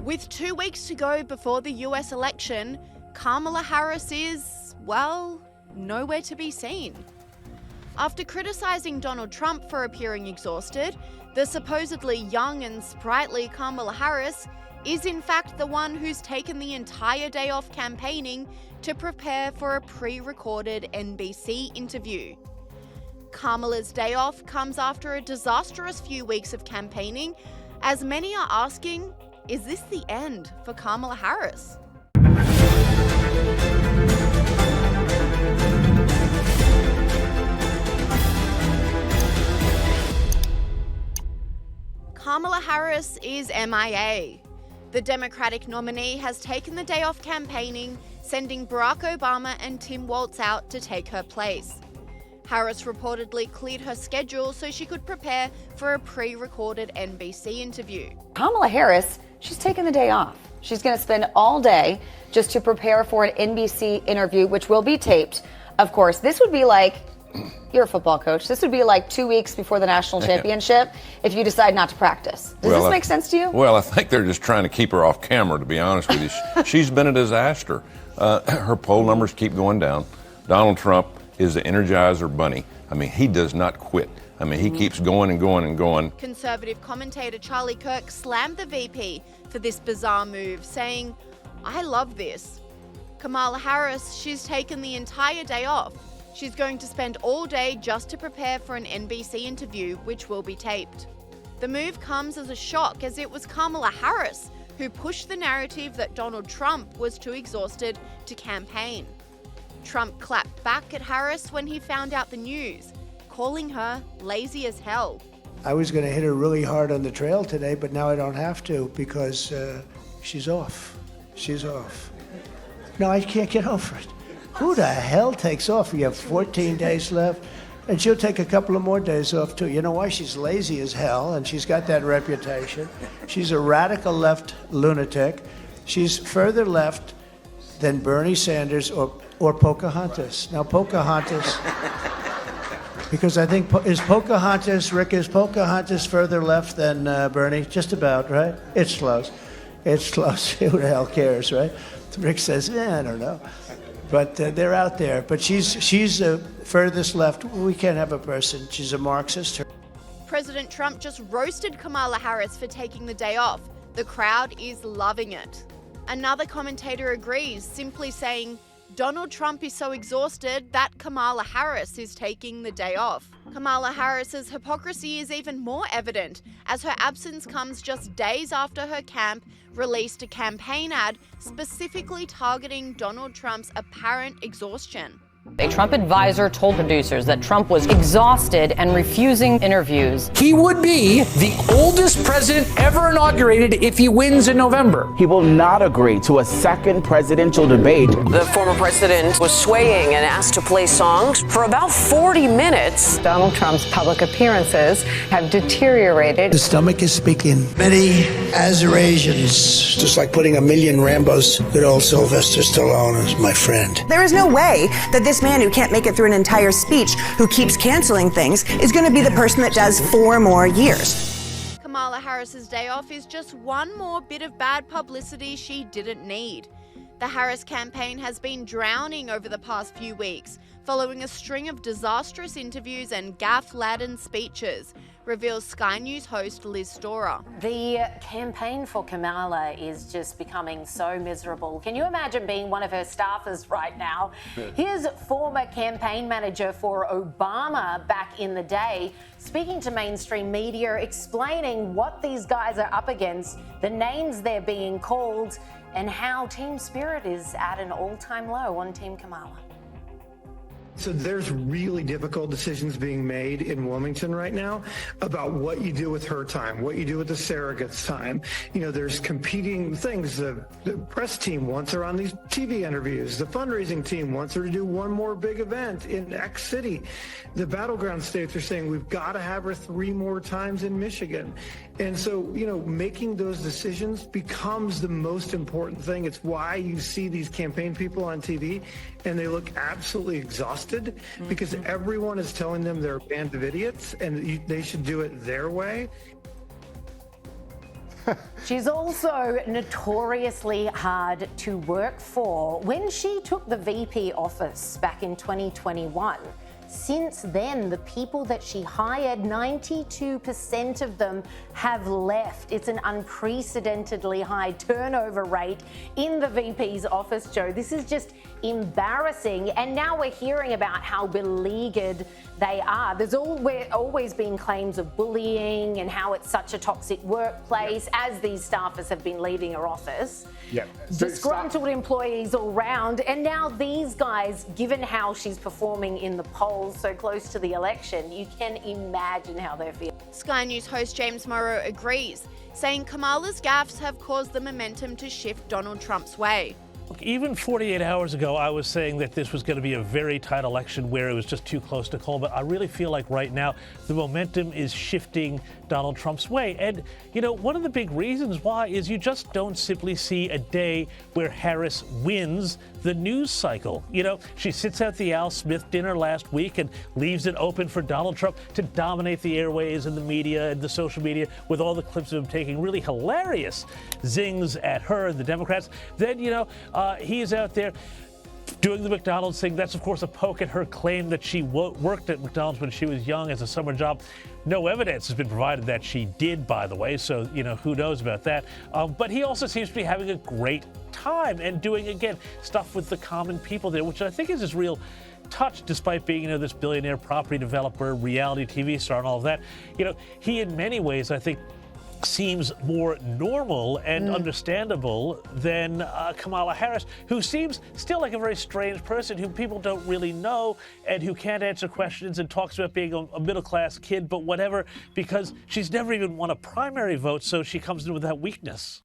With 2 weeks to go before the US election, Kamala Harris is, well, nowhere to be seen. After criticising Donald Trump for appearing exhausted, the supposedly young and sprightly Kamala Harris is in fact the one who's taken the entire day off campaigning to prepare for a pre-recorded NBC interview. Kamala's day off comes after a disastrous few weeks of campaigning, as many are asking, is this the end for Kamala Harris? Kamala Harris is MIA. The Democratic nominee has taken the day off campaigning, sending Barack Obama and Tim Walz out to take her place. Harris reportedly cleared her schedule so she could prepare for a pre-recorded NBC interview. Kamala Harris, she's taking the day off. She's going to spend all day just to prepare for an NBC interview, which will be taped. Of course, this would be like, you're a football coach, this would be like 2 weeks before the national championship if you decide not to practice. Does this make sense to you? Well, I think they're just trying to keep her off camera, to be honest with you. She's been a disaster. Her poll numbers keep going down. Donald Trump is the Energizer Bunny. I mean, he does not quit. I mean, he keeps going and going and going. Conservative commentator Charlie Kirk slammed the VP for this bizarre move, saying, "I love this. Kamala Harris, she's taken the entire day off. She's going to spend all day just to prepare for an NBC interview, which will be taped." The move comes as a shock, as it was Kamala Harris who pushed the narrative that Donald Trump was too exhausted to campaign. Trump clapped back at Harris when he found out the news, calling her lazy as hell. I was going to hit her really hard on the trail today, but now I don't have to because she's off. She's off. No, I can't get over it. Who the hell takes off? You have 14 days left, and she'll take a couple of more days off too. You know why? She's lazy as hell, and she's got that reputation. She's a radical left lunatic. She's further left than Bernie Sanders or Pocahontas. Now, Pocahontas, because I think, is Pocahontas further left than Bernie? Just about, right? It's close. It's close. Who the hell cares, right? Rick says, I don't know. But they're out there. But she's furthest left. We can't have a person. She's a Marxist. President Trump just roasted Kamala Harris for taking the day off. The crowd is loving it. Another commentator agrees, simply saying, Donald Trump is so exhausted that Kamala Harris is taking the day off. Kamala Harris's hypocrisy is even more evident, as her absence comes just days after her camp released a campaign ad specifically targeting Donald Trump's apparent exhaustion. A Trump advisor told producers that Trump was exhausted and refusing interviews. He would be the oldest president ever inaugurated if he wins in November. He will not agree to a second presidential debate. The former president was swaying and asked to play songs for about 40 minutes. Donald Trump's public appearances have deteriorated. The stomach is speaking. Many Azerasians, just like putting a million Rambos, good old Sylvester Stallone is my friend. There is no way that this man who can't make it through an entire speech, who keeps canceling things, is going to be the person that does 4 more years. Kamala Harris's day off is just one more bit of bad publicity she didn't need. The Harris campaign has been drowning over the past few weeks, following a string of disastrous interviews and gaffe-laden speeches, reveals Sky News host Liz Storer. The campaign for Kamala is just becoming so miserable. Can you imagine being one of her staffers right now? Here's former campaign manager for Obama back in the day, speaking to mainstream media, explaining what these guys are up against, the names they're being called, and how team spirit is at an all-time low on Team Kamala. So there's really difficult decisions being made in Wilmington right now about what you do with her time, what you do with the surrogate's time. You know, there's competing things. The press team wants her on these TV interviews. The fundraising team wants her to do one more big event in X city. The battleground states are saying we've got to have her 3 more times in Michigan. And so, you know, making those decisions becomes the most important thing. It's why you see these campaign people on TV and they look absolutely exhausted because everyone is telling them they're a band of idiots and they should do it their way. She's also notoriously hard to work for. When she took the VP office back in 2021, since then, the people that she hired, 92% of them have left. It's an unprecedentedly high turnover rate in the VP's office, Joe. This is just embarrassing. And now we're hearing about how beleaguered they are. There's always been claims of bullying and how it's such a toxic workplace as these staffers have been leaving her office. Yeah. Disgruntled employees all round. And now these guys, given how she's performing in the polls so close to the election, you can imagine how they're feeling. Sky News host James Morrow agrees, saying Kamala's gaffes have caused the momentum to shift Donald Trump's way. Look, even 48 hours ago, I was saying that this was going to be a very tight election where it was just too close to call. But I really feel like right now the momentum is shifting Donald Trump's way. And, you know, one of the big reasons why is you just don't simply see a day where Harris wins the news cycle. You know, she sits out the Al Smith dinner last week and leaves it open for Donald Trump to dominate the airways and the media and the social media with all the clips of him taking really hilarious zings at her and the Democrats. Then, you know, he's out there doing the McDonald's thing. That's, of course, a poke at her claim that she worked at McDonald's when she was young as a summer job. No evidence has been provided that she did, by the way, so, you know, who knows about that. But he also seems to be having a great time and doing, again, stuff with the common people there, which I think is his real touch, despite being, you know, this billionaire property developer, reality TV star and all of that. You know, he in many ways, I think, seems more normal and understandable than Kamala Harris, who seems still like a very strange person who people don't really know and who can't answer questions and talks about being a middle-class kid, but whatever, because she's never even won a primary vote, so she comes in with that weakness.